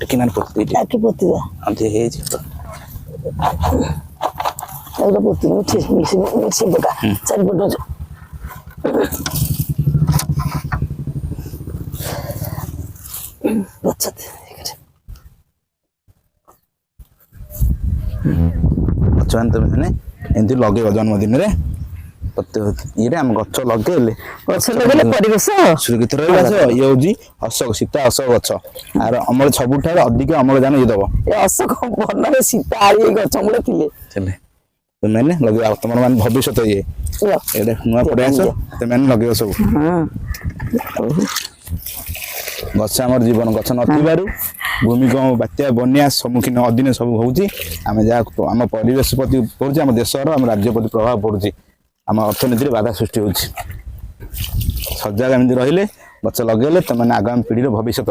टिकिना पोती आके पोती दा अंते हे जी एगो पोती मिठी मिठी बका चार पटो अच्छा अच्छा तुम एमती लगे जन्मदिन रे ये आम गच लगे गछ लगेले परिवेश सुरक्षित रहा ये हूँ अशोक सीता अशोक गछ आर अमल सबुठ अधिक अम्लजान ये दब अशोक बनरे सीता आई गछ मूले थिले तुम लगे तुम मान भविष्य ये नुआ प्रयास तुम लगे सब गछ आम जीवन गछ नथिबारु भूमिकंप बात्या बन्या सम्मुखीन अधीन सब होउची आम जहाँ आम परिवेश प्रति पड़ुची आम देशर आम राज्य प्रति प्रभाव पड़ुची आम अर्थनीति बाधा सृष्टि होउची सजग एमती रहिले गछ लगेले तुम आगामी पीढ़ी भविष्य